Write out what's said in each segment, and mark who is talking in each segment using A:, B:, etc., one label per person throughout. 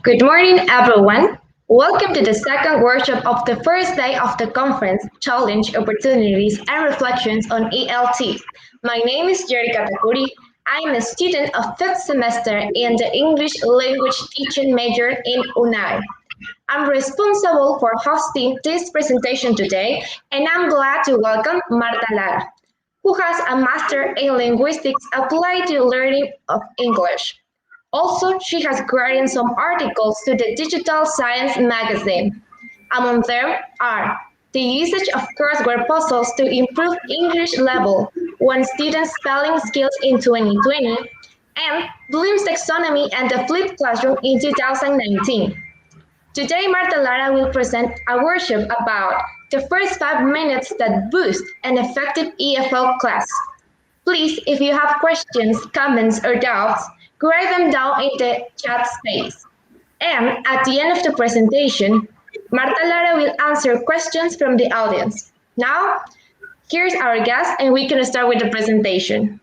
A: Good morning, everyone. Welcome to the second workshop of the first day of the conference, Challenge, Opportunities, and Reflections on ELT. My name is Jerika Takuri. I am a student of fifth semester in the English language teaching major in UNAE. I'm responsible for hosting this presentation today, and I'm glad to welcome Marta Lara, who has a master in linguistics applied to learning of English. Also, she has written some articles to the Digital Science magazine. Among them are the usage of crossword puzzles to improve English level, one student's spelling skills in 2020, and Bloom's taxonomy and the flipped classroom in 2019. Today, Marta Lara will present a workshop about the first 5 minutes that boost an effective EFL class. Please, if you have questions, comments, or doubts, write them down in the chat space. And at the end of the presentation, Marta Lara will answer questions from the audience. Now, here's our guest, and we can start with the presentation.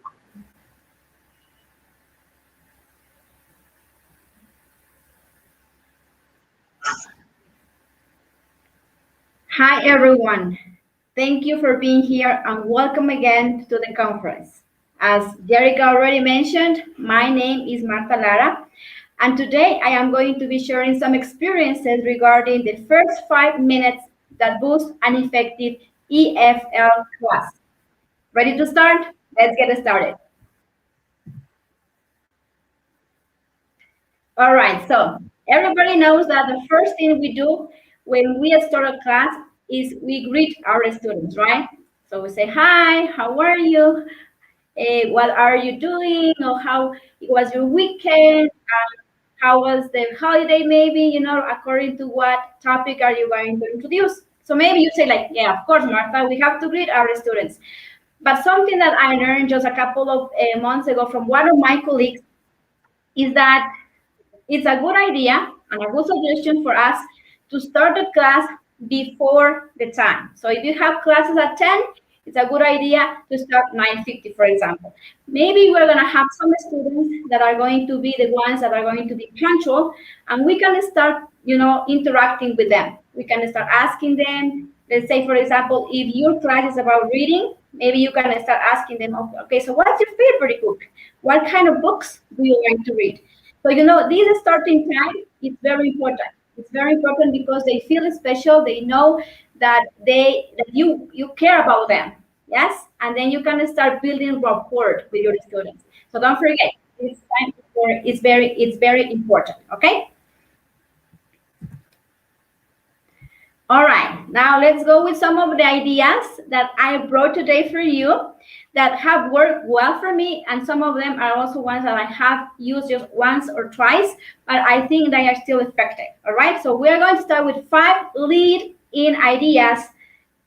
B: Hi, everyone. Thank you for being here and welcome again to the conference. As Jerika already mentioned, my name is Marta Lara, and today I am going to be sharing some experiences regarding the first 5 minutes that boost an effective EFL class. Ready to start? Let's get started. All right, so everybody knows that the first thing we do when we start a class is we greet our students, right? So we say, hi, how are you? What are you doing? Or how was your weekend? How was the holiday maybe, according to what topic are you going to introduce? So maybe you say like, yeah, of course, Martha, we have to greet our students. But something that I learned just a couple of months ago from one of my colleagues is that it's a good idea and a good suggestion for us to start the class before the time. So if you have classes at 10, it's a good idea to start 9:50, for example. Maybe we're going to have some students that are going to be the ones that are going to be punctual, and we can start, interacting with them. We can start asking them. Let's say, for example, if your class is about reading, maybe you can start asking them, okay, so what's your favorite book? What kind of books do you like to read? So, this starting time is very important. It's very important because they feel special. They know that you care about them, yes? And then you can start building rapport with your students. So don't forget, it's very important, okay? All right, now let's go with some of the ideas that I brought today for you that have worked well for me, and some of them are also ones that I have used just once or twice, but I think they are still effective. All right, so we're going to start with 5 lead-in ideas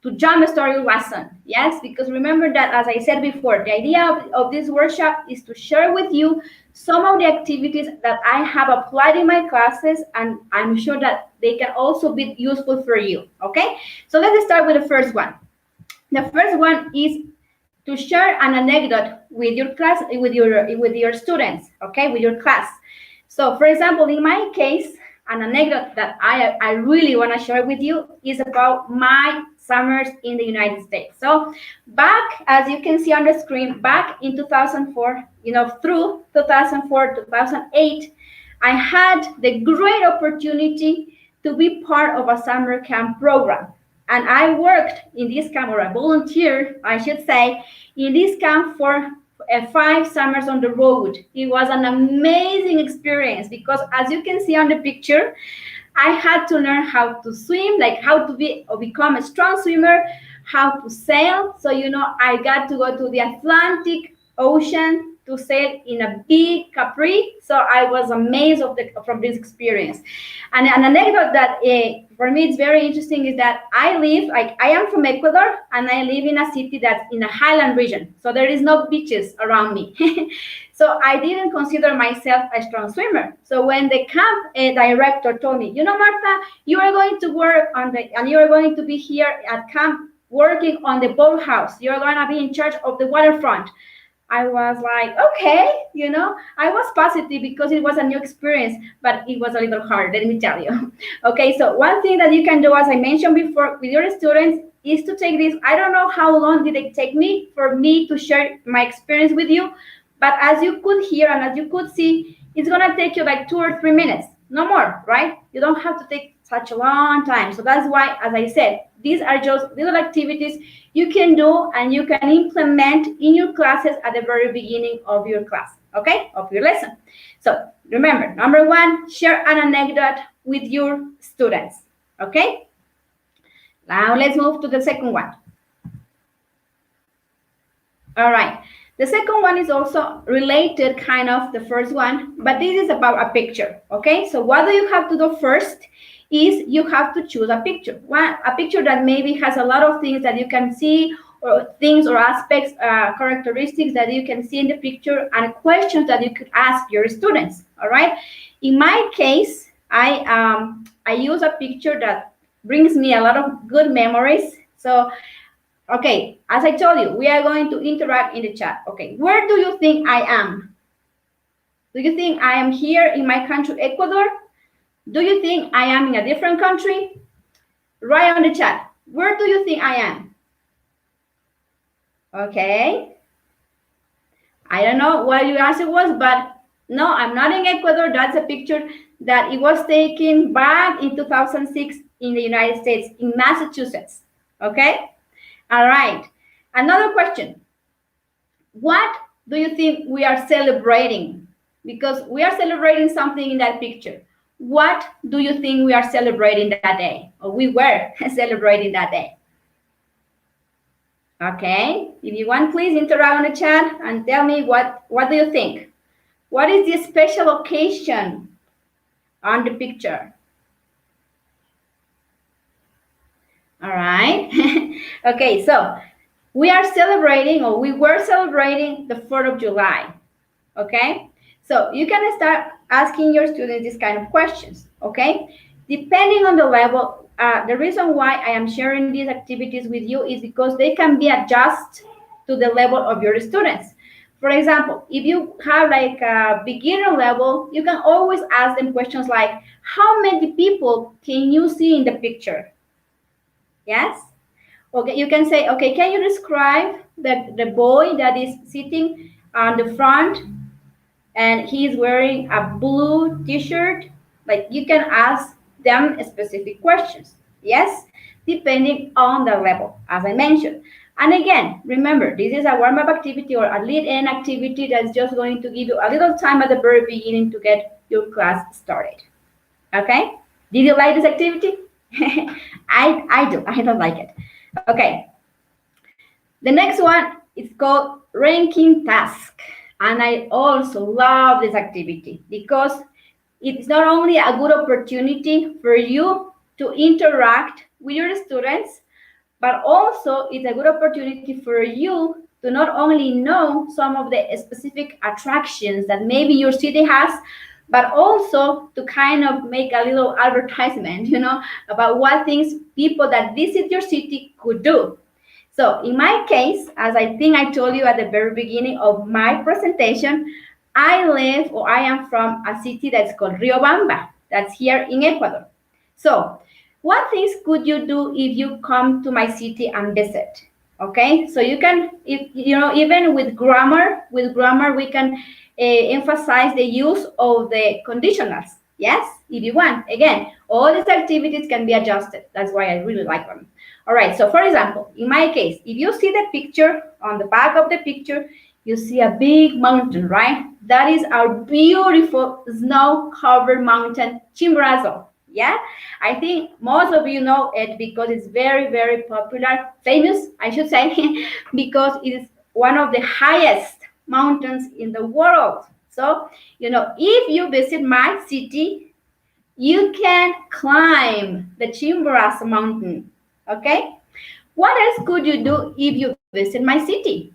B: to jumpstart your lesson. Yes, because remember that, as I said before, the idea of this workshop is to share with you some of the activities that I have applied in my classes, and I'm sure that they can also be useful for you. Okay, so let's start with the first one. The first one is to share an anecdote with your class, with your students, okay, with your class. So, for example, in my case, an anecdote that I really want to share with you is about my summers in the United States. So, back, as you can see on the screen, back in 2004, through 2004, 2008, I had the great opportunity to be part of a summer camp program. And I worked in this camp, or I volunteered, I should say, in this camp for 5 summers on the road. It was an amazing experience because, as you can see on the picture, I had to learn how to swim, like how to become a strong swimmer, how to sail. So, I got to go to the Atlantic Ocean to sail in a big Capri. So I was amazed from this experience. And an anecdote that for me it's very interesting is that I am from Ecuador, and I live in a city that's in a highland region. So there is no beaches around me. So I didn't consider myself a strong swimmer. So when the camp director told me, Marta, you are going to work and you are going to be here at camp working on the boathouse. You're going to be in charge of the waterfront. I was like, okay, I was positive because it was a new experience, but it was a little hard, let me tell you. Okay, so one thing that you can do, as I mentioned before, with your students is to take this. I don't know how long did it take me for me to share my experience with you, but as you could hear and as you could see, it's gonna take you like 2 or 3 minutes, no more, right? You don't have to take such a long time. So that's why, as I said, these are just little activities you can do and you can implement in your classes at the very beginning of your class, okay, of your lesson. So remember, number one, share an anecdote with your students, okay? Now let's move to the second one. All right, the second one is also related kind of the first one, but this is about a picture, okay? So what do you have to do first is you have to choose a picture. A picture that maybe has a lot of things that you can see, or things or aspects, characteristics that you can see in the picture, and questions that you could ask your students, all right? In my case, I use a picture that brings me a lot of good memories. So, okay, as I told you, we are going to interact in the chat. Okay, where do you think I am? Do you think I am here in my country, Ecuador? Do you think I am in a different country? Write on the chat. Where do you think I am? Okay. I don't know what your answer was, but no, I'm not in Ecuador. That's a picture that it was taken back in 2006 in the United States, in Massachusetts. Okay. All right. Another question. What do you think we are celebrating? Because we are celebrating something in that picture. What do you think we are celebrating that day? Or we were celebrating that day? Okay, if you want, please interact on the chat and tell me what do you think? What is the special occasion on the picture? All right. Okay, so we are celebrating, or we were celebrating, the 4th of July. Okay, so you can start asking your students these kind of questions. Okay, depending on the level. The reason why I am sharing these activities with you is because they can be adjusted to the level of your students. For example, if you have like a beginner level, you can always ask them questions like, how many people can you see in the picture? Yes? Okay, you can say, okay, can you describe the boy that is sitting on the front and he's wearing a blue t-shirt? Like, you can ask them specific questions, yes, depending on the level, as I mentioned. And again, remember, this is a warm-up activity or a lead-in activity that's just going to give you a little time at the very beginning to get your class started. Okay, did you like this activity? I do. I don't like it. Okay, the next one is called ranking task, and I also love this activity because it's not only a good opportunity for you to interact with your students, but also it's a good opportunity for you to not only know some of the specific attractions that maybe your city has, but also to kind of make a little advertisement, about what things people that visit your city could do. So in my case, as I think I told you at the very beginning of my presentation, I am from a city that's called Riobamba. That's here in Ecuador. So what things could you do if you come to my city and visit? Okay, so you can, even with grammar we can emphasize the use of the conditionals. Yes, if you want. Again, all these activities can be adjusted. That's why I really like them. All right, so for example, in my case, if you see the picture, on the back of the picture, you see a big mountain, right? That is our beautiful snow-covered mountain, Chimborazo. Yeah, I think most of you know it because it's very, very popular, famous, I should say, because it is one of the highest mountains in the world. So, if you visit my city, you can climb the Chimborazo mountain. Okay, what else could you do if you visit my city?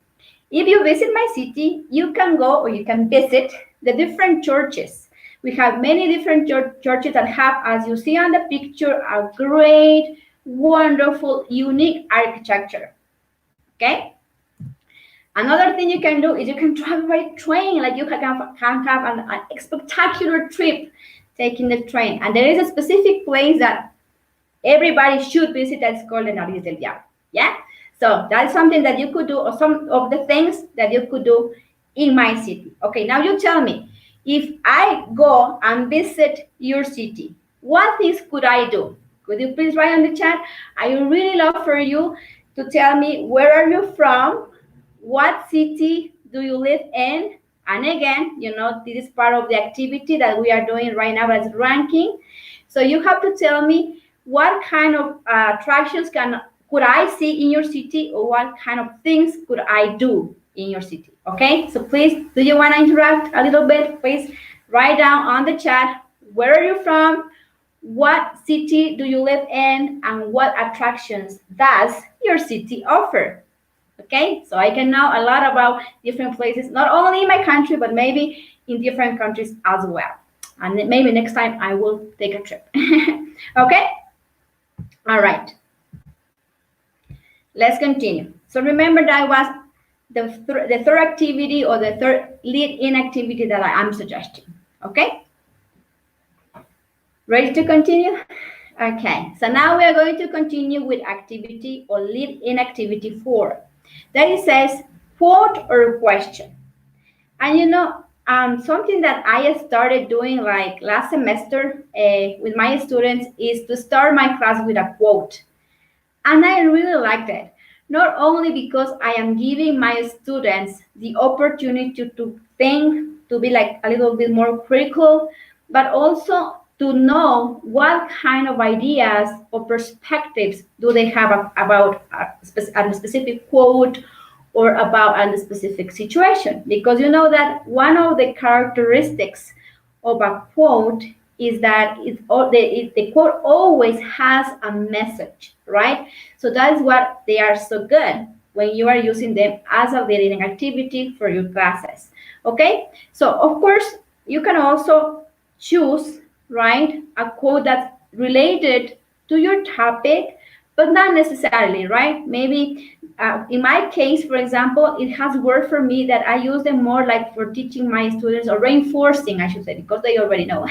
B: If you visit my city, you can go or you can visit the different churches. We have many different churches that have, as you see on the picture, a great, wonderful, unique architecture. Okay, Another thing you can do is you can travel by train, like you can have a spectacular trip taking the train. And there is a specific place that everybody should visit that's called the Nariz del Diablo. Yeah? So that's something that you could do, or some of the things that you could do in my city. Okay, now you tell me, if I go and visit your city, what things could I do? Could you please write on the chat? I would really love for you to tell me, where are you from? What city do you live in? And again, you know, this is part of the activity that we are doing right now as ranking. So you have to tell me what kind of attractions could I see in your city, or what kind of things could I do in your city? Okay, so please, do you want to interact a little bit? Please write down on the chat, where are you from? What city do you live in? And what attractions does your city offer? Okay, so I can know a lot about different places, not only in my country, but maybe in different countries as well. And maybe next time I will take a trip. Okay, all right. Let's continue. So remember, that was the third activity, or the third lead-in activity that I am suggesting. Okay, ready to continue? Okay, so now we are going to continue with activity, or lead-in activity 4. That it says quote or question. And you know, something that I started doing like last semester with my students is to start my class with a quote. And I really liked it, not only because I am giving my students the opportunity to think, to be like a little bit more critical, but also to know what kind of ideas or perspectives do they have about a specific quote, or about a specific situation. Because you know that one of the characteristics of a quote is that the quote always has a message, right? So that's what they are so good when you are using them as a leading activity for your classes. Okay, so of course you can also choose, right, a quote that's related to your topic, but not necessarily, right? Maybe in my case, for example, it has worked for me that I use them more like for teaching my students, or reinforcing, I should say, because they already know.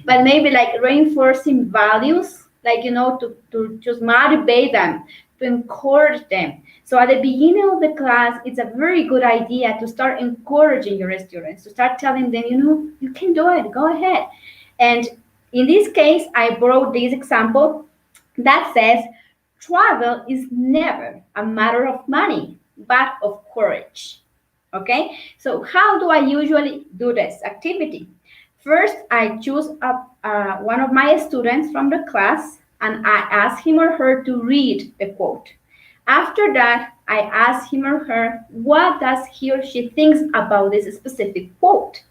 B: But maybe like reinforcing values, like, you know, to just motivate them, to encourage them. So at the beginning of the class, it's a very good idea to start encouraging your students, to start telling them, you know, you can do it, go ahead. And in this case, I brought this example that says, travel is never a matter of money, but of courage. Okay, so how do I usually do this activity? First, I choose one of my students from the class, and I ask him or her to read the quote. After that, I ask him or her, what does he or she thinks about this specific quote?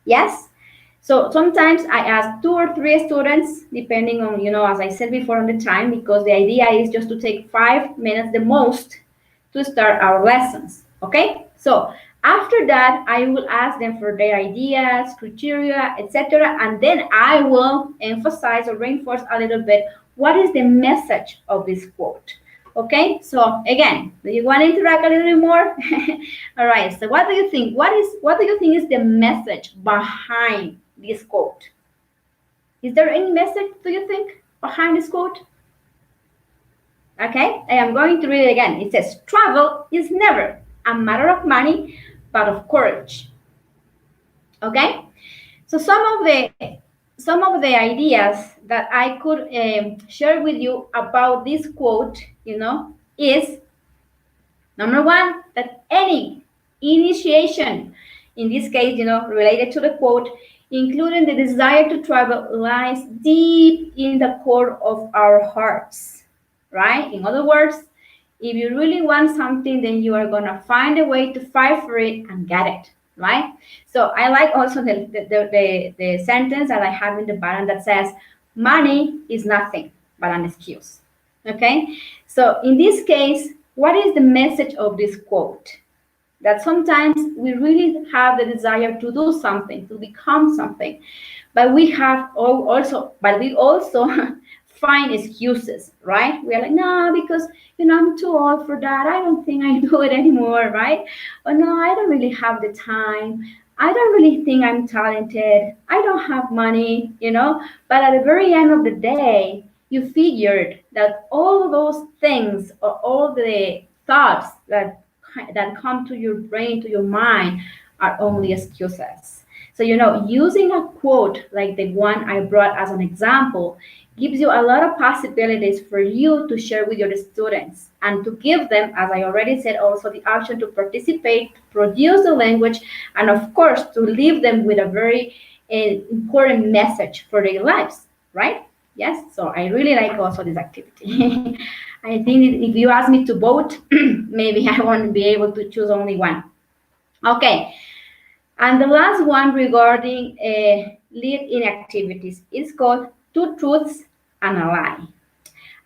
B: Yes? So sometimes I ask 2 or 3 students, depending on, you know, as I said before, on the time, because the idea is just to take 5 minutes the most to start our lessons. Okay? So after that, I will ask them for their ideas, criteria, etc. And then I will emphasize or reinforce a little bit what is the message of this quote. Okay, so again, do you want to interact a little bit more? All right, so what do you think? What do you think is the message behind this quote? Is there any message, do you think, behind this quote? Okay, I am going to read it again. It says, travel is never a matter of money, but of courage. Okay, so some of the ideas that I could share with you about this quote, you know, is number 1, that any initiation, in this case, you know, related to the quote, including the desire to travel, lies deep in the core of our hearts, right? In other words, if you really want something, then you are going to find a way to fight for it and get it, right? So I like also the sentence that I have in the bottom that says, money is nothing but an excuse, okay? So in this case, what is the message of this quote? That sometimes we really have the desire to do something, to become something, but we also find excuses, right? We are like, no, because I'm too old for that. I don't think I do it anymore, right? Or no, I don't really have the time. I don't really think I'm talented. I don't have money, But at the very end of the day, you figured that all those things or all the thoughts that come to your brain, to your mind, are only excuses. So, using a quote like the one I brought as an example gives you a lot of possibilities for you to share with your students and to give them, as I already said, also the option to participate, to produce the language, and of course, to leave them with a very important message for their lives, right? Yes, so I really like also this activity. I think if you ask me to vote, maybe I won't be able to choose only one. Okay, and the last one regarding lead-in activities is called Two Truths and a Lie.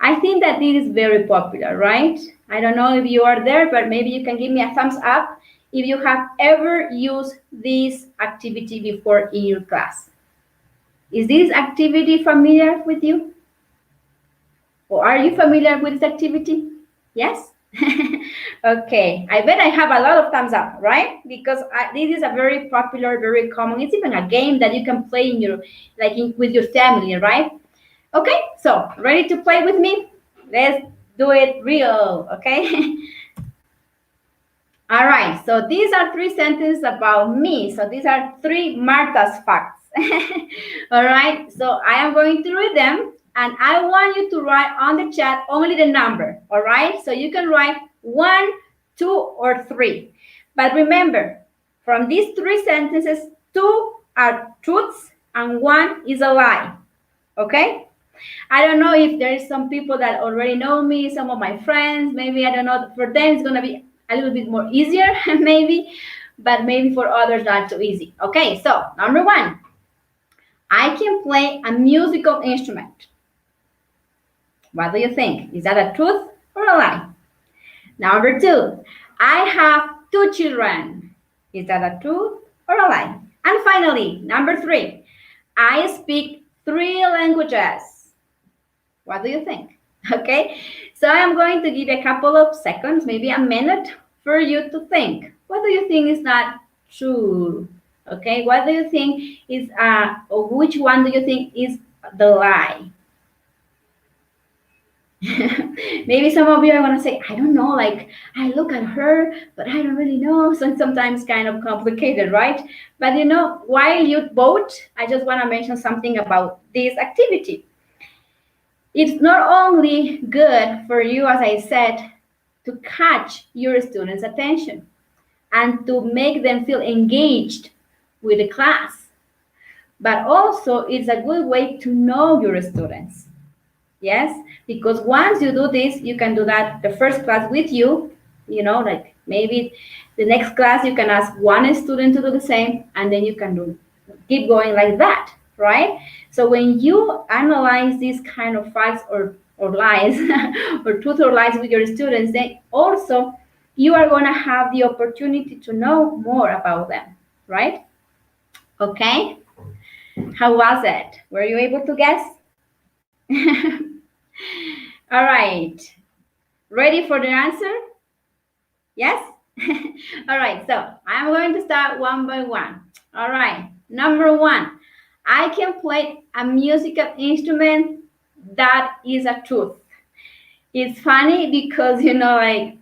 B: I think that this is very popular, right? I don't know if you are there, but maybe you can give me a thumbs up if you have ever used this activity before in your class. Is this activity familiar with you? Or are you familiar with this activity? Yes? Okay, I bet I have a lot of thumbs up, right? Because this is a very popular, very common. It's even a game that you can play with your family, right? Okay, so ready to play with me? Let's do it real, okay? All right, so these are 3 sentences about me. So these are 3 Martha's facts. All right, so I am going to read them, and I want you to write on the chat only the number, all right? So you can write 1, 2, or 3. But remember, from these 3 sentences, 2 are truths and 1 is a lie, okay? I don't know if there's some people that already know me, some of my friends, maybe, I don't know, for them it's going to be a little bit more easier, maybe, but maybe for others not so easy. Okay, so number 1, I can play a musical instrument. What do you think? Is that a truth or a lie? Number 2, I have 2 children. Is that a truth or a lie? And finally, number 3, I speak 3 languages. What do you think? Okay, so I'm going to give you a couple of seconds, maybe a minute, for you to think. What do you think is not true? Okay, what do you think is, or which one do you think is the lie? Maybe some of you are going to say, I don't know, like, I look at her, but I don't really know. So it's sometimes kind of complicated, right? But while you vote, I just want to mention something about this activity. It's not only good for you, as I said, to catch your students' attention and to make them feel engaged with the class, but also it's a good way to know your students. Yes, because once you do this, you can do that the first class with you, like maybe the next class you can ask one student to do the same, and then you can keep going like that, right? So when you analyze these kind of facts or lies or truth or lies with your students, then also you are going to have the opportunity to know more about them, right? Okay, how was it? Were you able to guess? All right, ready for the answer? Yes? All right, so I'm going to start one by one. All right, number 1, I can play a musical instrument. That is a truth. It's funny because, like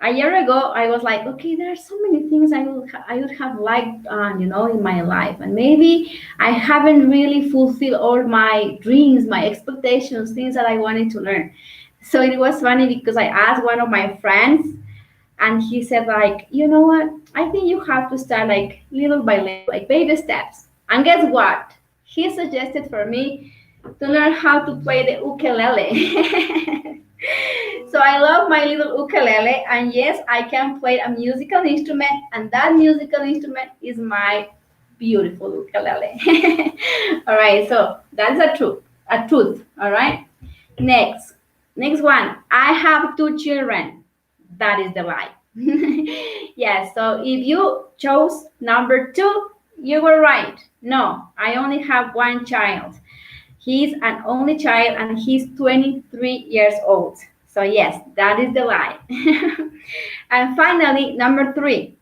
B: a year ago, I was like, okay, there are so many things I would have liked, in my life. And maybe I haven't really fulfilled all my dreams, my expectations, things that I wanted to learn. So it was funny because I asked one of my friends, and he said, like, you know what? I think you have to start like little by little, like baby steps. And guess what? He suggested for me to learn how to play the ukulele. So I love my little ukulele, and yes, I can play a musical instrument, and that musical instrument is my beautiful ukulele. All right, so that's a truth. All right. Next one. I have 2 children. That is the lie. Yes, so if you chose number 2, you were right. No, I only have 1 child. He's an only child and he's 23 years old. So yes, that is the lie. And finally, number 3,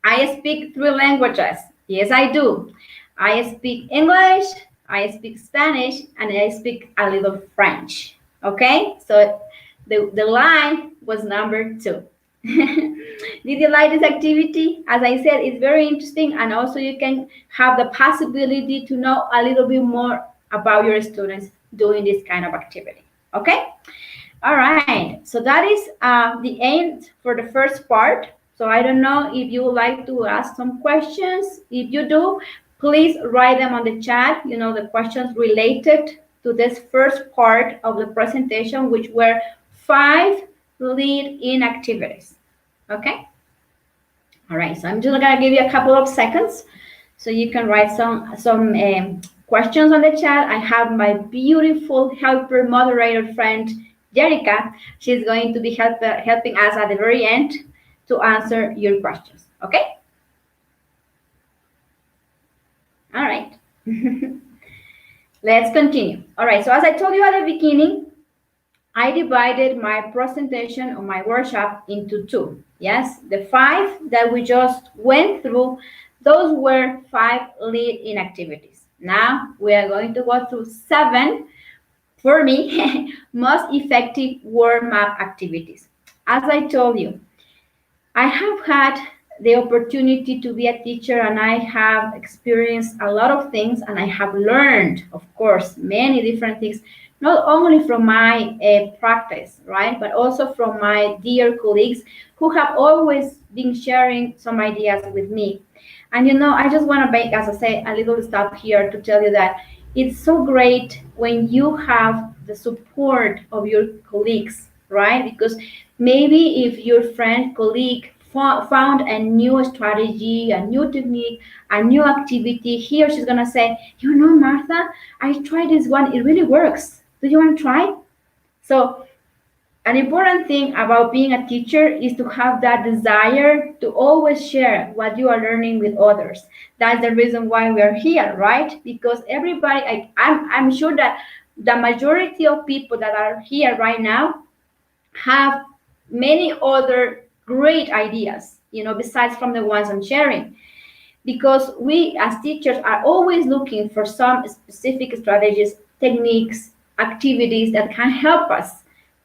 B: I speak 3 languages. Yes, I do. I speak English, I speak Spanish, and I speak a little French. Okay, so the lie was number 2. Did you like this activity? As I said, it's very interesting, and also you can have the possibility to know a little bit more about your students doing this kind of activity. Okay, all right, so that is the end for the first part. So I don't know if you would like to ask some questions. If you do, please write them on the chat, the questions related to this first part of the presentation, which were 5 lead-in activities. Okay? All right, so I'm just gonna give you a couple of seconds so you can write some questions on the chat. I have my beautiful helper moderator friend, Jerica. She's going to be helping us at the very end to answer your questions, okay? All right. Let's continue. All right, so as I told you at the beginning, I divided my presentation or my workshop into 2. Yes, the 5 that we just went through, those were 5 lead-in activities. Now we are going to go through 7, for me, most effective warm-up activities. As I told you, I have had the opportunity to be a teacher, and I have experienced a lot of things, and I have learned, of course, many different things, not only from my practice, right, but also from my dear colleagues who have always been sharing some ideas with me. And I just want to make, as I say, a little stop here to tell you that it's so great when you have the support of your colleagues, right? Because maybe if your friend, colleague found a new strategy, a new technique, a new activity, he or she's gonna say, Martha, I tried this one, it really works. Do you want to try? So an important thing about being a teacher is to have that desire to always share what you are learning with others. That's the reason why we are here, right? Because everybody, I'm sure that the majority of people that are here right now have many other great ideas, besides from the ones I'm sharing. Because we as teachers are always looking for some specific strategies, techniques, activities that can help us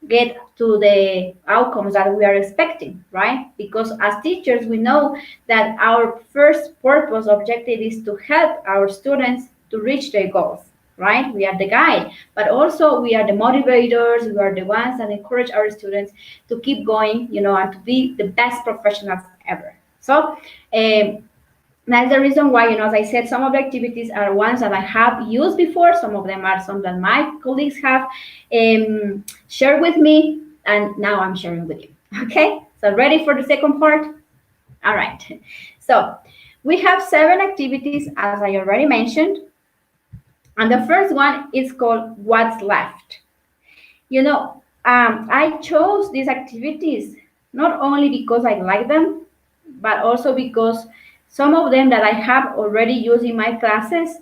B: get to the outcomes that we are expecting, right? Because as teachers, we know that our first purpose objective is to help our students to reach their goals, right? We are the guide, but also we are the motivators. We are the ones that encourage our students to keep going, and to be the best professionals ever. So that's the reason why, as I said, some of the activities are ones that I have used before. Some of them are some that my colleagues have shared with me, and now I'm sharing with you. Okay, so ready for the second part? All right. So we have 7 activities, as I already mentioned. And the first one is called What's Left. I chose these activities not only because I like them, but also because some of them that I have already used in my classes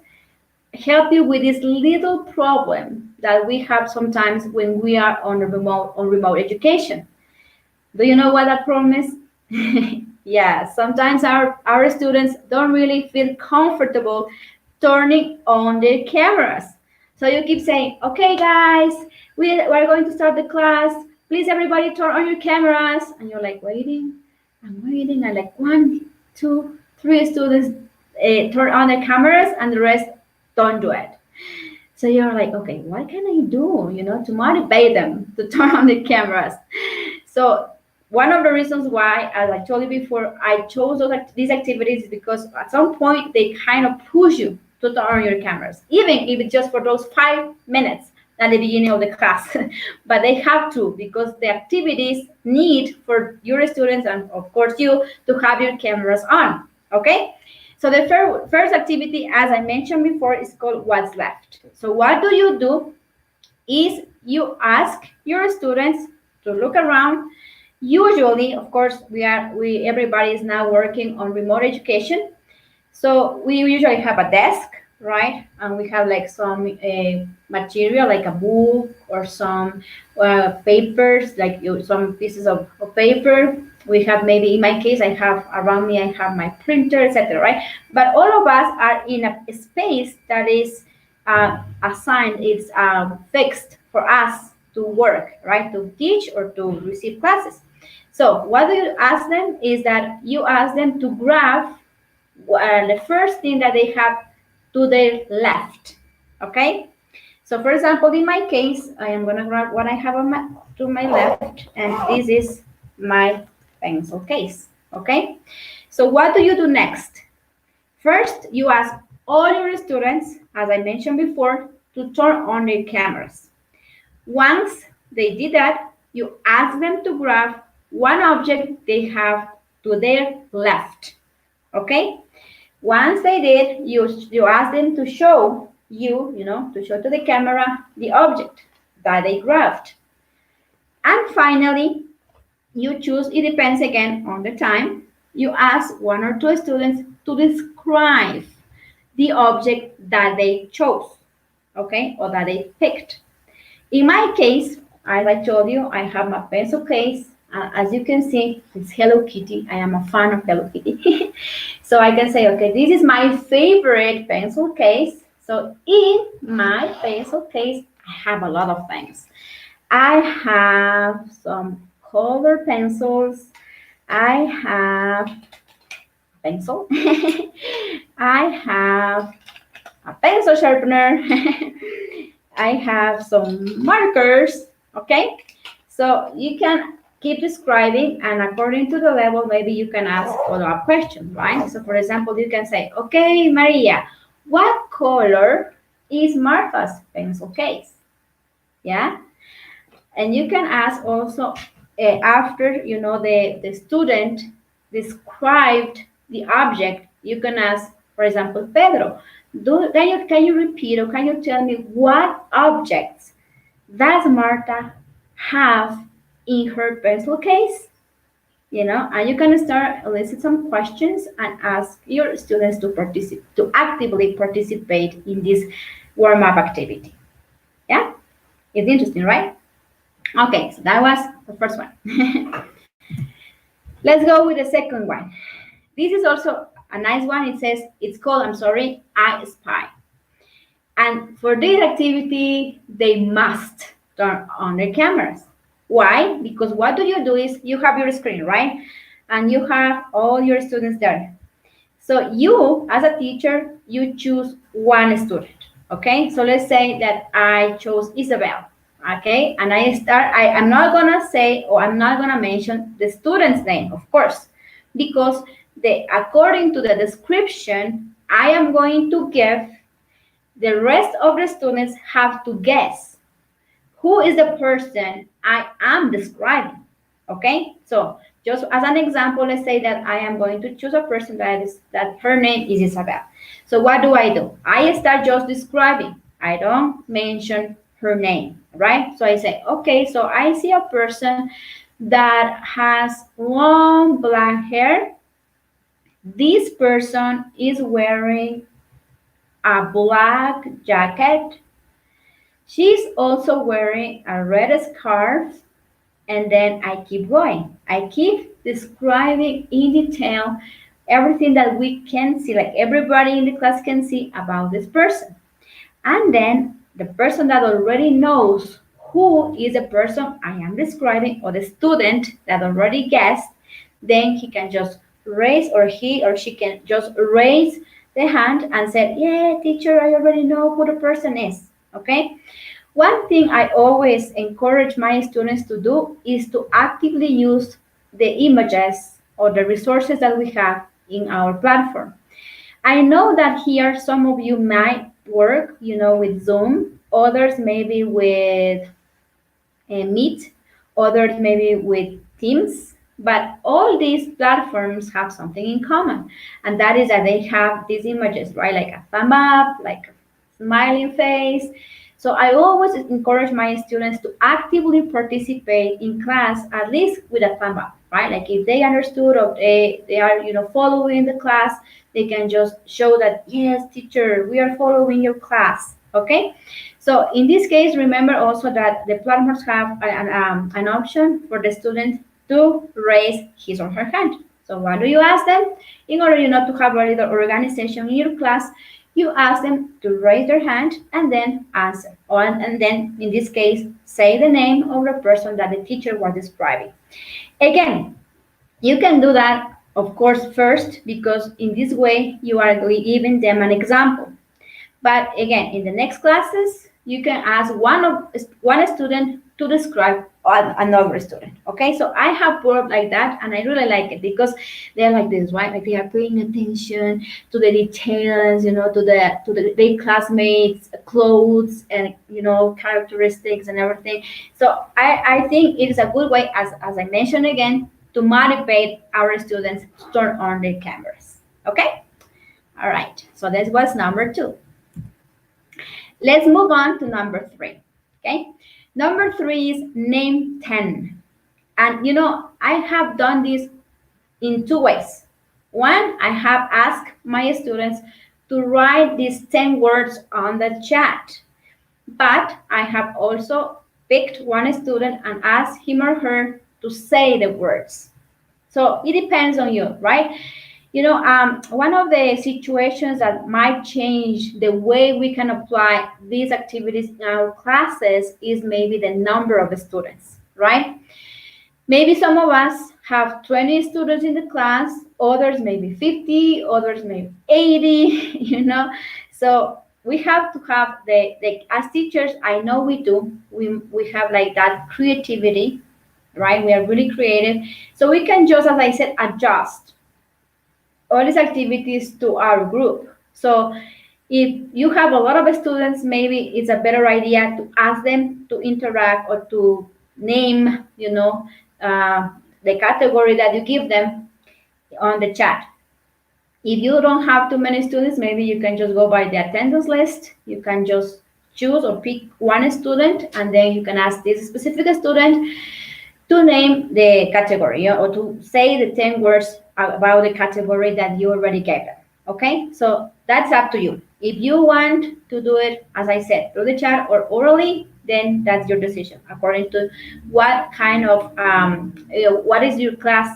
B: help you with this little problem that we have sometimes when we are on remote education. Do you know what that problem is? Yeah, sometimes our students don't really feel comfortable turning on their cameras. So you keep saying, okay, guys, we're going to start the class. Please, everybody, turn on your cameras. And you're like, waiting. I'm waiting. And like 1, 2, 3 students turn on their cameras, and the rest don't do it. So you're like, okay, what can I do, to motivate them to turn on the cameras? So one of the reasons why, as I told you before, I chose these activities is because at some point they kind of push you to turn on your cameras, even if it's just for those 5 minutes at the beginning of the class. But they have to, because the activities need for your students and of course you to have your cameras on. Okay, so the first activity, as I mentioned before, is called What's Left. So what do you do is you ask your students to look around. Usually, of course, everybody is now working on remote education. So we usually have a desk, right? And we have like some material, like a book or some papers, like some pieces of paper. We have, maybe in my case, I have around me, I have my printer, etc., right? But all of us are in a space that is assigned, it's fixed for us to work, right? To teach or to receive classes. So what do you ask them is that you ask them to grab the first thing that they have to their left, okay? So for example, in my case, I am going to grab what I have on to my left, and this is my pencil case, okay? So what do you do next? First, you ask all your students, as I mentioned before, to turn on their cameras. Once they did that, you ask them to grab one object they have to their left, okay? Once they did, you ask them to show to show to the camera the object that they grabbed. And finally, you choose, it depends again on the time, you ask one or two students to describe the object that they chose, okay, or that they picked. In my case, as I told you, I have my pencil case. As you can see, it's Hello Kitty. I am a fan of Hello Kitty. So I can say, okay, this is my favorite pencil case. So in my pencil case, I have a lot of things. I have some color pencils. I have pencil. I have a pencil sharpener. I have some markers, okay? So you can keep describing, and according to the level, maybe you can ask follow-up questions, right? So for example, you can say, okay, Maria, what color is Martha's pencil case? Yeah? And you can ask also, after, the student described the object, you can ask, for example, Pedro, can you repeat, or can you tell me what objects does Martha have in her pencil case? And you can start listing some questions and ask your students to actively participate in this warm-up activity. Yeah, it's interesting, right? Okay, so that was the first one. Let's go with the second one. This is also a nice one. It says, it's called, I Spy. And for this activity, they must turn on their cameras. Why? Because what do is you have your screen, right? And you have all your students there. So you, as a teacher, you choose one student, okay? So let's say that I chose Isabel, okay? And I'm not gonna say, or I'm not gonna mention the student's name, of course, because according to the description, I am going to give, the rest of the students have to guess who is the person I am describing, okay? So just as an example, let's say that I am going to choose a person that her name is Isabel. So what do? I start just describing. I don't mention her name, right? So I say, okay, so I see a person that has long black hair. This person is wearing a black jacket. She's also wearing a red scarf, and then I keep going. I keep describing in detail everything that we can see, like everybody in the class can see about this person. And then the person that already knows who is the person I am describing, or the student that already guessed, then he can just raise, or he or she can just raise the hand and say, yeah, teacher, I already know who the person is, okay? One thing I always encourage my students to do is to actively use the images or the resources that we have in our platform. I know that here some of you might work, with Zoom, others maybe with Meet, others maybe with Teams, but all these platforms have something in common, and that is that they have these images, right? Like a thumb up, like a smiling face. So I always encourage my students to actively participate in class, at least with a thumb up, right? Like if they understood or they are, following the class, they can just show that, yes, teacher, we are following your class, okay? So in this case, remember also that the platforms have an option for the student to raise his or her hand. So what do you ask them? In order not to have a little organization in your class, you ask them to raise their hand and then answer. And then, in this case, say the name of the person that the teacher was describing. Again, you can do that, of course, first, because in this way, you are giving them an example. But again, in the next classes, you can ask one student to describe another student. Okay, so I have put up like that, and I really like it because they're like this, right? Like they are paying attention to the details, to their classmates' clothes and characteristics and everything. So I think it is a good way, as I mentioned again, to motivate our students to turn on their cameras. Okay, all right. So that was number 2. Let's move on to number 3. Okay, number 3 is name 10. And I have done this in 2 ways. One, I have asked my students to write these 10 words on the chat. But I have also picked one student and asked him or her to say the words. So it depends on you, right? One of the situations that might change the way we can apply these activities in our classes is maybe the number of students, right? Maybe some of us have 20 students in the class, others maybe 50, others maybe 80, So we have to have as teachers, I know we do, we have like that creativity, right? We are really creative. So we can just, as I said, adjust all these activities to our group. So if you have a lot of students, maybe it's a better idea to ask them to interact or to name, the category that you give them on the chat. If you don't have too many students, maybe you can just go by the attendance list. You can just choose or pick one student, and then you can ask this specific student to name the category, or to say the 10 words about the category that you already gave them. Okay, so that's up to you. If you want to do it, as I said, through the chat or orally, then that's your decision according to what kind of what is your class,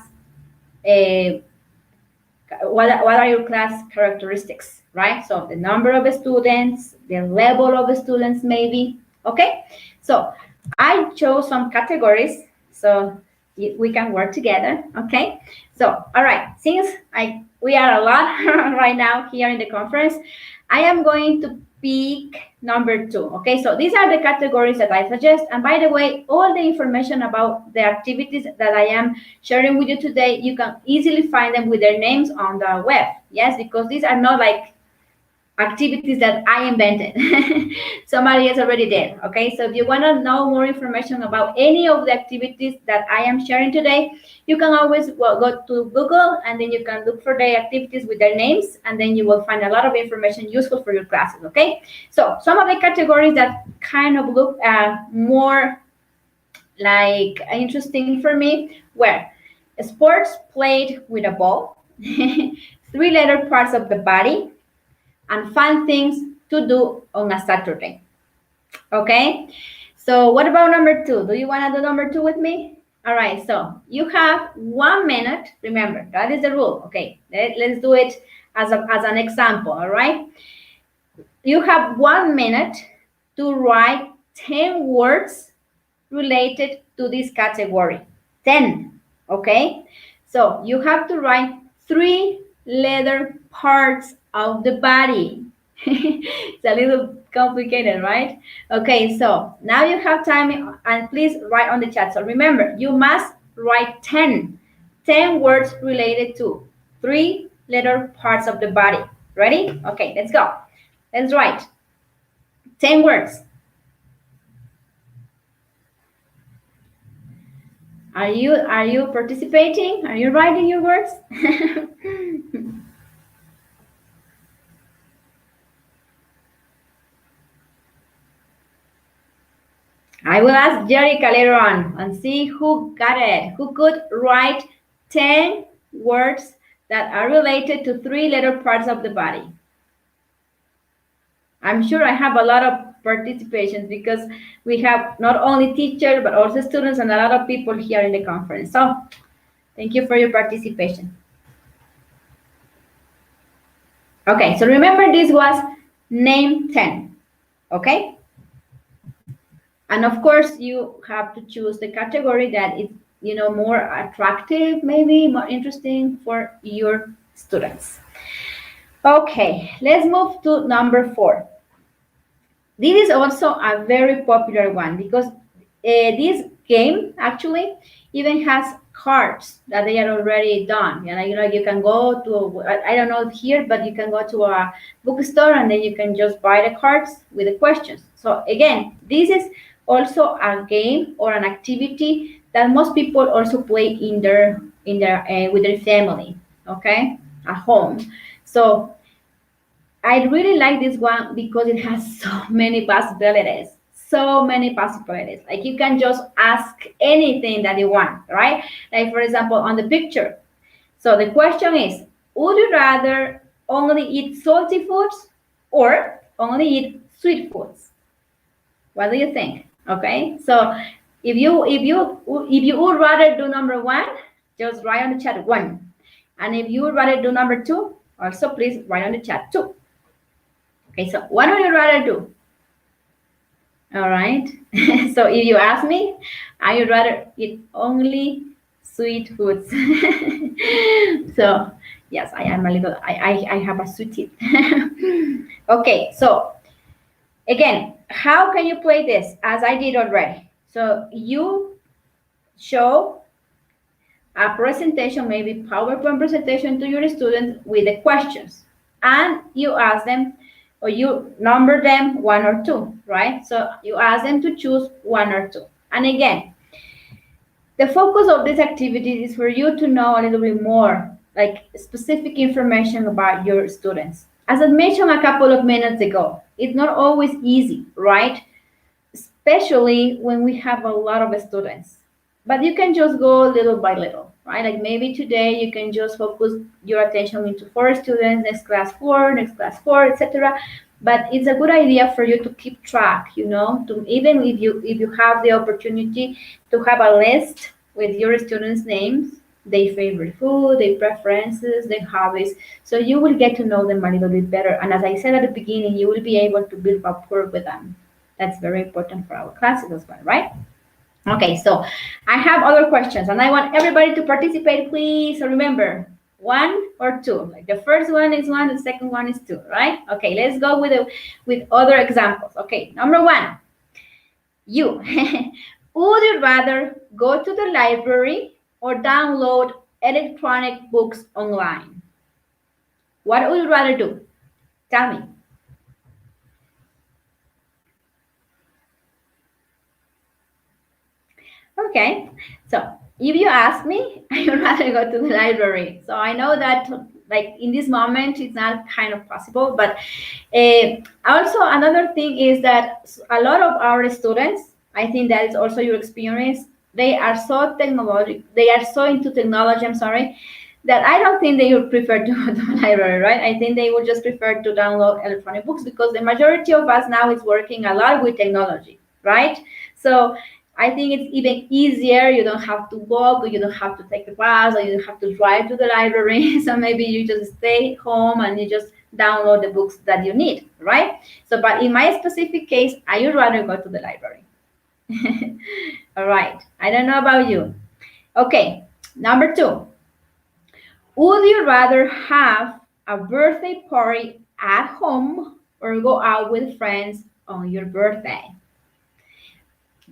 B: what are your class characteristics, right? So the number of students, the level of students, maybe. Okay, so I chose some categories so we can work together. Okay, so all right, since we are a lot right now here in the conference, I am going to pick number 2. Okay, so these are the categories that I suggest. And by the way, all the information about the activities that I am sharing with you today, you can easily find them with their names on the web. Yes, because these are not like activities that I invented. Somebody else already did. Okay, so if you want to know more information about any of the activities that I am sharing today, you can always go to Google, and then you can look for the activities with their names, and then you will find a lot of information useful for your classes. Okay, so some of the categories that kind of look more like interesting for me were sports played with a ball, 3-letter parts of the body, and fun things to do on a Saturday. Okay, so what about number 2? Do you want to do number 2 with me? All right, so you have 1 minute. Remember, that is the rule. Okay, let's do it as an example. All right, you have 1 minute to write 10 words related to this category. 10. Okay, so you have to write 3-letter parts of the body. It's a little complicated, right? Okay, so now you have time, and please write on the chat. So remember, you must write 10 words related to 3-letter parts of the body. Ready? Okay, let's go. Let's write 10 words. Are you participating? Are you writing your words? I will ask Jerica later on and see who got it, who could write 10 words that are related to 3-letter parts of the body. I'm sure I have a lot of participations because we have not only teachers, but also students and a lot of people here in the conference. So thank you for your participation. Okay, so remember this was name 10, okay? And of course, you have to choose the category that is, more attractive, maybe more interesting for your students. Okay, let's move to number 4. This is also a very popular one because this game actually even has cards that they are already done. You can go to, I don't know here, but you can go to a bookstore and then you can just buy the cards with the questions. So again, this is also a game or an activity that most people also play in their with their family, okay, at home. So I really like this one because it has so many possibilities. So many possibilities. Like you can just ask anything that you want, right? Like for example, on the picture. So the question is, would you rather only eat salty foods or only eat sweet foods? What do you think? Okay. So if you would rather do number 1, just write on the chat 1. And if you would rather do number 2, also please write on the chat 2. Okay, so what would you rather do? All right. So if you ask me, I would rather eat only sweet foods. So yes, I am a little, I have a sweet tooth. Okay, so again, how can you play this? As I did already. So you show a presentation, maybe PowerPoint presentation to your students with the questions. And you ask them, or you number them 1 or 2, right? So you ask them to choose 1 or 2. And again, the focus of this activity is for you to know a little bit more, like specific information about your students. As I mentioned a couple of minutes ago, it's not always easy, right? Especially when we have a lot of students. But you can just go little by little, right? Like maybe today you can just focus your attention into 4 students, next class 4, etc. But it's a good idea for you to keep track, to even if you have the opportunity to have a list with your students' names, their favorite food, their preferences, their hobbies. So you will get to know them a little bit better. And as I said at the beginning, you will be able to build rapport with them. That's very important for our classes as well, right? Okay, so I have other questions and I want everybody to participate, please. So remember, 1 or 2. Like the first one is 1, the second one is 2, right? Okay, let's go with other examples. Okay, number 1. You. Would you rather go to the library or download electronic books online? What would you rather do? Tell me. Okay, so if you ask me, I would rather go to the library. So I know that like in this moment, it's not kind of possible, but also another thing is that a lot of our students, I think that is also your experience, they are so into technology, that I don't think they would prefer to go to the library, right? I think they would just prefer to download electronic books because the majority of us now is working a lot with technology, right? So I think it's even easier. You don't have to walk, or you don't have to take a bus, or you don't have to drive to the library. So maybe you just stay home and you just download the books that you need, right? So, but in my specific case, I would rather go to the library. All right. I don't know about you. Okay. Number 2. Would you rather have a birthday party at home or go out with friends on your birthday?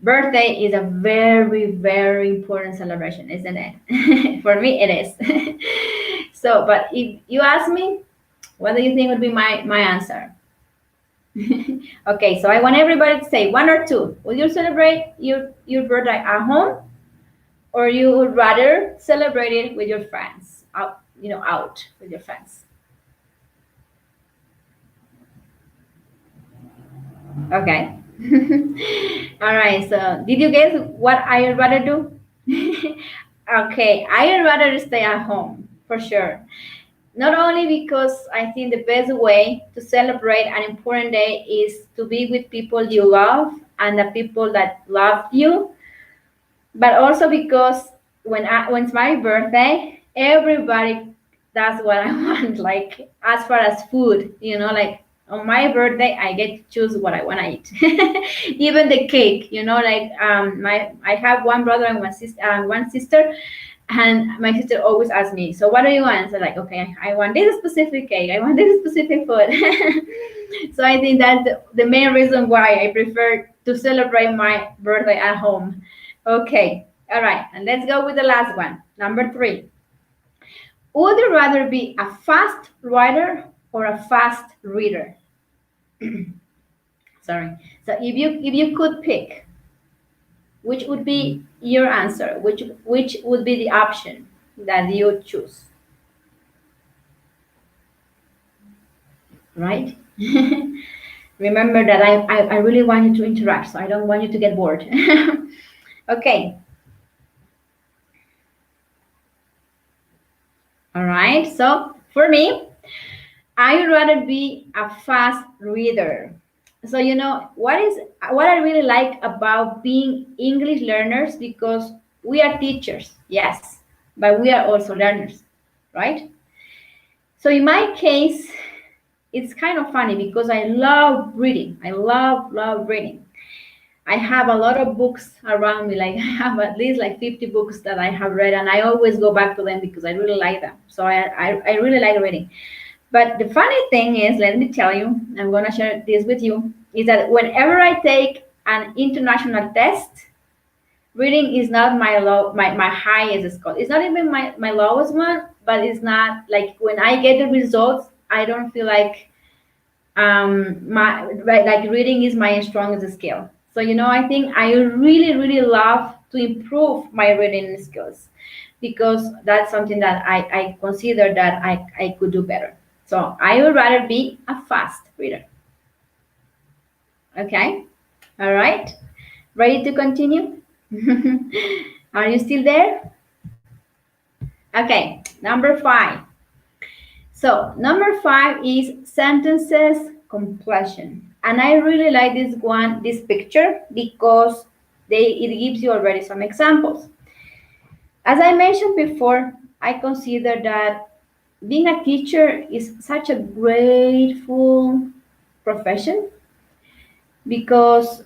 B: Birthday is a very, very important celebration, isn't it? For me, it is. So, but if you ask me, what do you think would be my answer? Okay, so I want everybody to say 1 or 2. Will you celebrate your birthday at home, or you would rather celebrate it with your friends, out with your friends? Okay. All right, so did you guess what I'd rather do? Okay, I'd rather stay at home for sure. Not only because I think the best way to celebrate an important day is to be with people you love and the people that love you, but also because when it's my birthday, everybody does what I want. Like as far as food, like on my birthday, I get to choose what I want to eat. Even the cake, like I have one brother and one sister, and my sister always asks me, so what do you want? So like, okay, I want this specific cake, I want this specific food. So I think that's the main reason why I prefer to celebrate my birthday at home. Okay, all right, and let's go with the last one, number 3. Would you rather be a fast writer or a fast reader? Sorry. So if you could pick, which would be your answer? Which would be the option that you choose? Right? Remember that I really want you to interact, so I don't want you to get bored. Okay. All right. So for me, I would rather be a fast reader. So what I really like about being English learners, because we are teachers, yes, but we are also learners, right? So in my case, it's kind of funny because I love reading. I love reading. I have a lot of books around me. Like I have at least like 50 books that I have read, and I always go back to them because I really like them. So I really like reading. But the funny thing is, let me tell you, I'm going to share this with you, is that whenever I take an international test, reading is not my highest score. It's not even my lowest one, but it's not like when I get the results, I don't feel like like reading is my strongest skill. So I think I really love to improve my reading skills, because that's something that I consider that I could do better. So I would rather be a fast reader. Okay, all right, ready to continue? Are you still there? Okay, number 5. So number 5 is sentences completion. And I really like this picture, because it gives you already some examples. As I mentioned before, I consider that being a teacher is such a grateful profession, because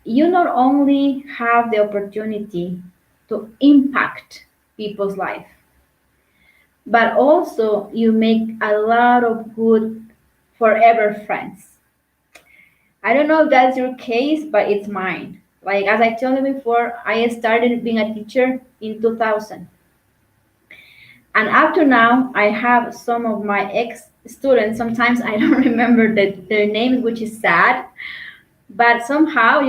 B: you not only have the opportunity to impact people's life, but also you make a lot of good forever friends. I don't know if that's your case, but it's mine. Like as I told you before, I started being a teacher in 2000. And up to now, I have some of my ex-students. Sometimes I don't remember their names, which is sad. But somehow,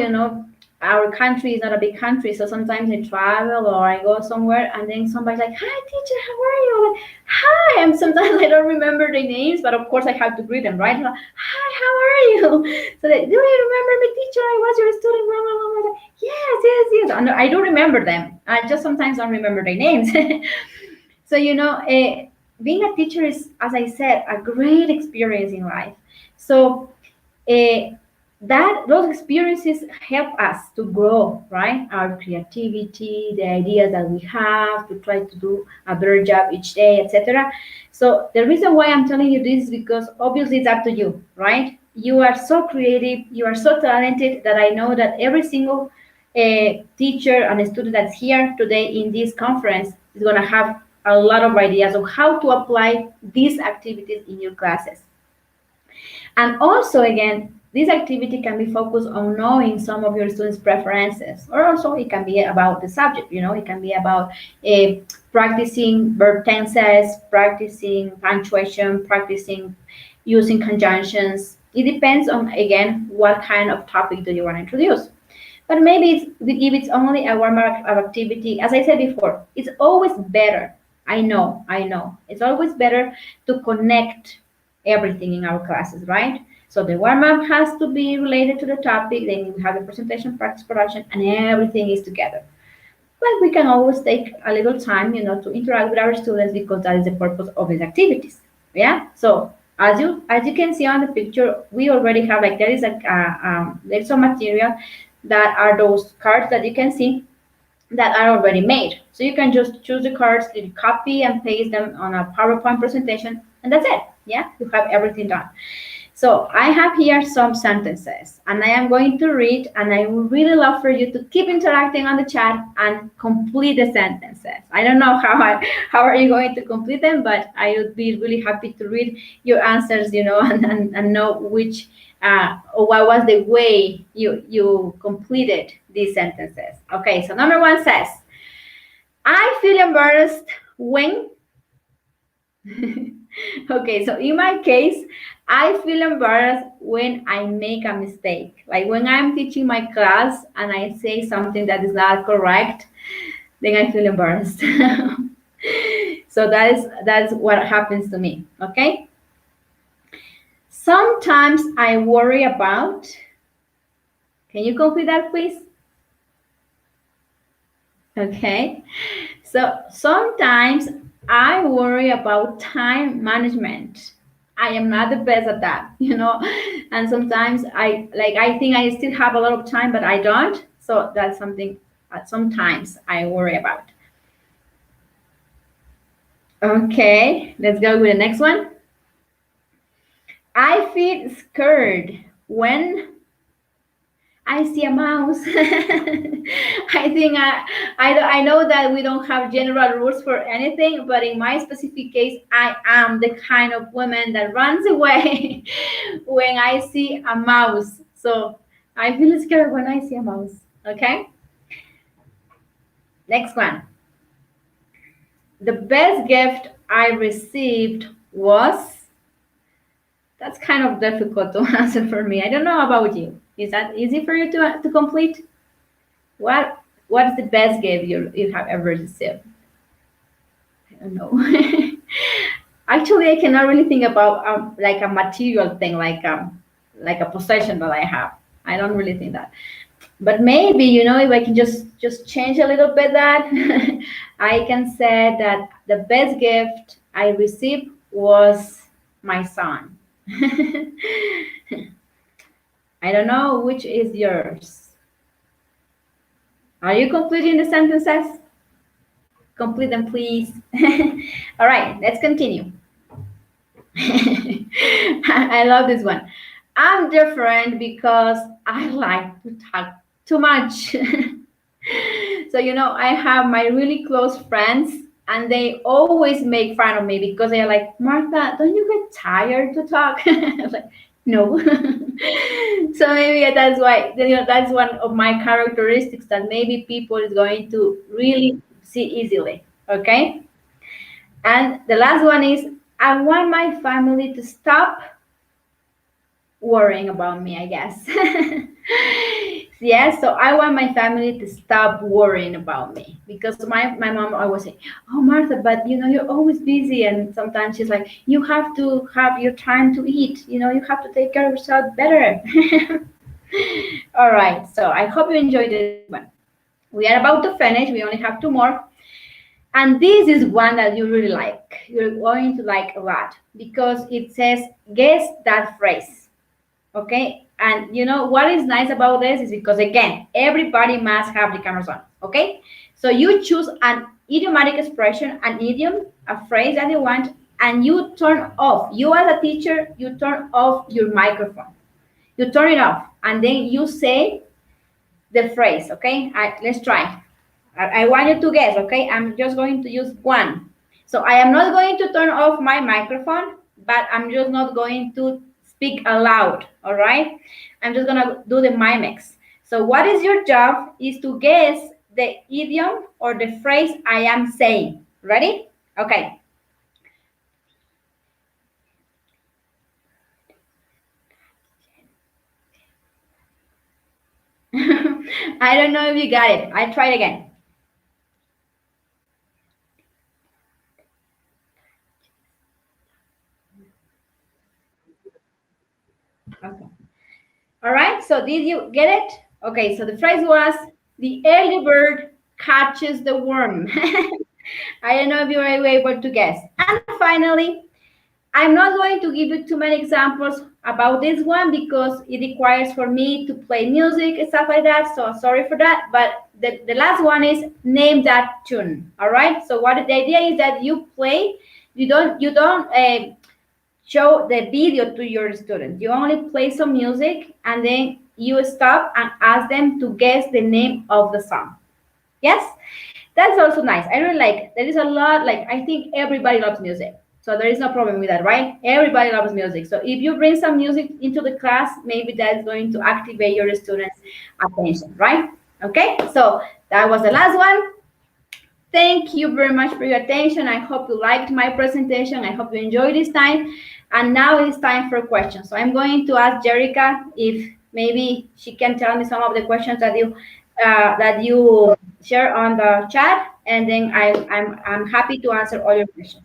B: our country is not a big country. So sometimes I travel or I go somewhere, and then somebody's like, hi, teacher, how are you? I'm like, hi. And sometimes I don't remember their names, but of course I have to greet them, right? Like, hi, how are you? So they, do you remember me, teacher? I was your student. Blah, blah, blah, blah. Yes. And I do remember them. I just sometimes don't remember their names. So, being a teacher is, as I said, a great experience in life. So those experiences help us to grow, right? Our creativity, the ideas that we have to try to do a better job each day, etc. So the reason why I'm telling you this is because obviously it's up to you, right? You are so creative, you are so talented, that I know that every single teacher and student that's here today in this conference is going to have a lot of ideas of how to apply these activities in your classes. And also, again, this activity can be focused on knowing some of your students' preferences, or also it can be about the subject. It can be about practicing verb tenses, practicing punctuation, practicing using conjunctions. It depends on, again, what kind of topic do you want to introduce. But maybe if it's only a warm-up activity, as I said before, it's always better. I know. It's always better to connect everything in our classes, right? So the warm-up has to be related to the topic, then we have the presentation, practice, production, and everything is together. But we can always take a little time, to interact with our students, because that is the purpose of these activities. Yeah. So as you can see on the picture, we already have, like, there's some material that are those cards that you can see that are already made. So you can just choose the cards, you copy and paste them on a PowerPoint presentation, and that's it. Yeah, you have everything done. So I have here some sentences, and I am going to read, and I would really love for you to keep interacting on the chat and complete the sentences. I don't know how are you going to complete them, but I would be really happy to read your answers, and know which or what was the way you completed these sentences. Okay, so number one says, I feel embarrassed when okay, so in my case, I feel embarrassed when I make a mistake. Like when I'm teaching my class and I say something that is not correct, then I feel embarrassed. So that's what happens to me. Okay. Sometimes I worry about. Can you complete that, please? Okay. So sometimes I worry about time management. I am not the best at that, and sometimes I think I still have a lot of time, but I don't. So that's something sometimes I worry about. Okay, let's go with the next one. I feel scared when I see a mouse. I think I know that we don't have general rules for anything, but in my specific case, I am the kind of woman that runs away when I see a mouse. So I feel scared when I see a mouse. Okay. Next one. The best gift I received was. That's kind of difficult to answer for me. I don't know about you. Is that easy for you to complete? What is the best gift you have ever received? I don't know. Actually, I cannot really think about like a material thing, like a possession that I have. I don't really think that. But maybe, if I can just change a little bit that, I can say that the best gift I received was my son. I don't know which is yours. Are you completing the sentences? Complete them, please. All right, let's continue. I love this one. I'm different because I like to talk too much. So, I have my really close friends, and they always make fun of me because they're like, Martha, don't you get tired to talk? I'm like, no. So maybe that's why, that's one of my characteristics that maybe people is going to really see easily. Okay. And the last one is, I want my family to stop worrying about me, I guess. Yes, so I want my family to stop worrying about me, because my mom always say, oh, Martha, but you're always busy, and sometimes she's like, you have to have your time to eat, you have to take care of yourself better. All right, so I hope you enjoyed this one. We are about to finish. We only have 2 more. And this is one that you really like. You're going to like a lot, because it says, guess that phrase. Okay, and what is nice about this is because, again, everybody must have the cameras on. Okay, so you choose an idiomatic expression, an idiom, a phrase that you want, and you turn off. You, as a teacher, you turn off your microphone. You turn it off, and then you say the phrase. Okay, let's try. I want you to guess. Okay, I'm just going to use one. So I am not going to turn off my microphone, but I'm just not going to speak aloud. All right, I'm just gonna do the mimics. So what is your job is to guess the idiom or the phrase I am saying. Ready? Okay. I don't know if you got it. I try it again. So did you get it? Okay, so the phrase was, the early bird catches the worm. I don't know if you were able to guess. And finally, I'm not going to give you too many examples about this one because it requires for me to play music and stuff like that. So sorry for that. But the last one is name that tune. All right. So what the idea is that you play, you don't show the video to your students. You only play some music and then you stop and ask them to guess the name of the song. Yes, that's also nice. I really like it. There is a lot, like, I think everybody loves music. So there is no problem with that, right? Everybody loves music. So if you bring some music into the class, maybe that's going to activate your students' attention, right? Okay, so that was the last one. Thank you very much for your attention. I hope you liked my presentation. I hope you enjoyed this time. And now it's time for questions. So I'm going to ask Jerica if maybe she can tell me some of the questions that you share on the chat, and then I'm happy to answer all your questions.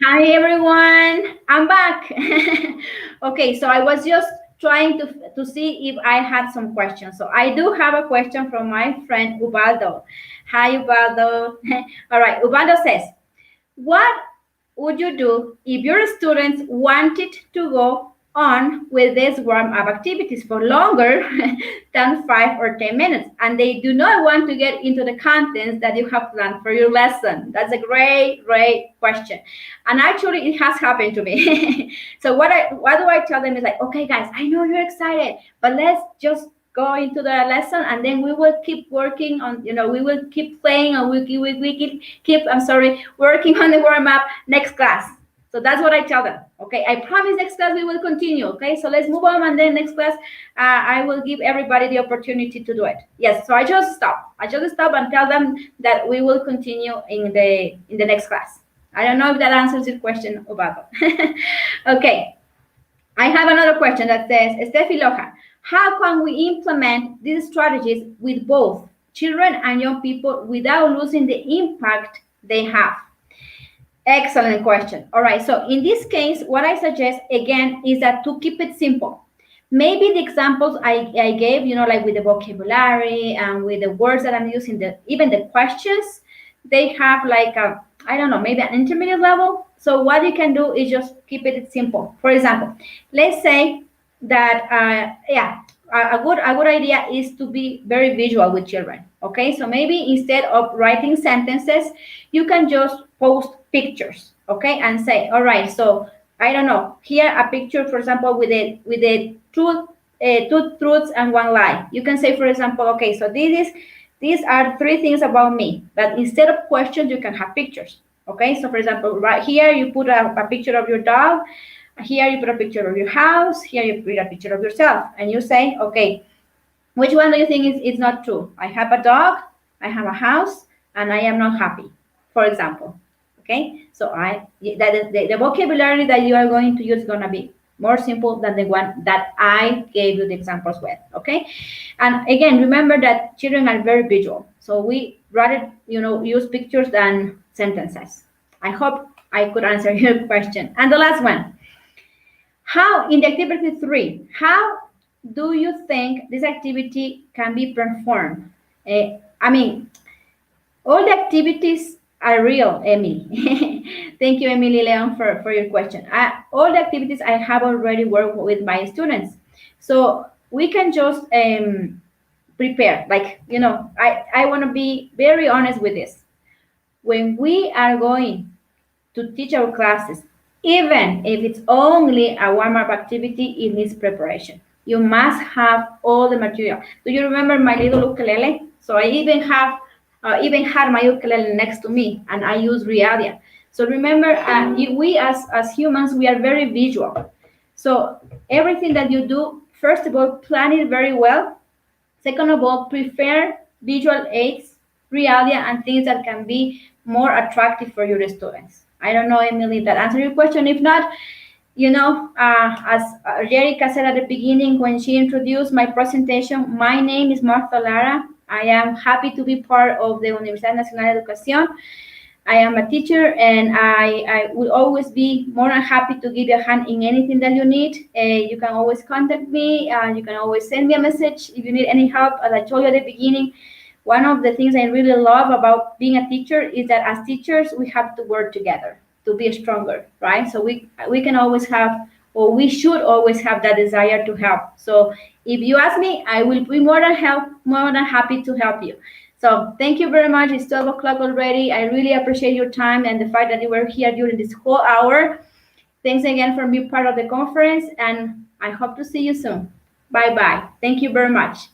B: Hi everyone, I'm back. Okay, so I was just trying to see if I had some questions. So I do have a question from my friend Ubaldo. Hi, Ubaldo. All right, Ubaldo says, what would you do if your students wanted to go on with these warm-up activities for longer than 5 or 10 minutes, and they do not want to get into the contents that you have planned for your lesson? That's a great question. And actually, it has happened to me. So what do I tell them is like, okay, guys, I know you're excited, but let's just go into the lesson, and then we will keep working on, we will keep playing, and we keep working on the warm-up next class. So that's what I tell them. Okay, I promise next class we will continue. Okay, so let's move on, and then next class I will give everybody the opportunity to do it. Yes, so I just stop and tell them that we will continue in the next class. I don't know if that answers your question, Ubaldo. Okay, I have another question that says, Steffi Loja, how can we implement these strategies with both children and young people without losing the impact they have? Excellent question. All right, so in this case, what I suggest again is that to keep it simple. Maybe the examples I gave, like with the vocabulary and with the words that I'm using, even the questions, they have like I don't know, maybe an intermediate level. So what you can do is just keep it simple. For example, let's say that a good idea is to be very visual with children. Okay, so maybe instead of writing sentences, you can just post pictures, okay, and say, all right, so I don't know, here a picture, for example, with the two truths and one lie. You can say, for example, okay, so these are 3 things about me, but instead of questions, you can have pictures. Okay, so for example, right here you put a picture of your dog, here you put a picture of your house, here you put a picture of yourself, and you say, okay, which one do you think is not true? I have a dog, I have a house, and I am not happy, for example. Okay, so the vocabulary that you are going to use is going to be more simple than the one that I gave you the examples with. Okay, and again, remember that children are very visual, so we rather use pictures than sentences. I hope I could answer your question. And the last one, how in the activity 3, how do you think this activity can be performed? I mean, all the activities are real, Emily. Thank you, Emily Leon, for your question. All the activities I have already worked with my students. So we can just prepare. Like, I want to be very honest with this. When we are going to teach our classes, even if it's only a warm-up activity, it needs preparation. You must have all the material. Do you remember my little ukulele? So I even had my ukulele next to me, and I use Realia. So remember, we as humans, we are very visual. So everything that you do, first of all, plan it very well. Second of all, prefer visual aids, Realia, and things that can be more attractive for your students. I don't know, Emily, if that answers your question. If not, as Jerica said at the beginning when she introduced my presentation, my name is Martha Lara. I am happy to be part of the Universidad Nacional de Educación. I am a teacher, and I will always be more than happy to give you a hand in anything that you need. You can always contact me. You can always send me a message if you need any help. As I told you at the beginning, one of the things I really love about being a teacher is that as teachers, we have to work together to be stronger, right? So we can always have, or we should always have, that desire to help. So if you ask me, I will be more than happy to help you. So thank you very much. It's 12 o'clock already. I really appreciate your time and the fact that you were here during this whole hour. Thanks again for being part of the conference, and I hope to see you soon. Bye-bye. Thank you very much.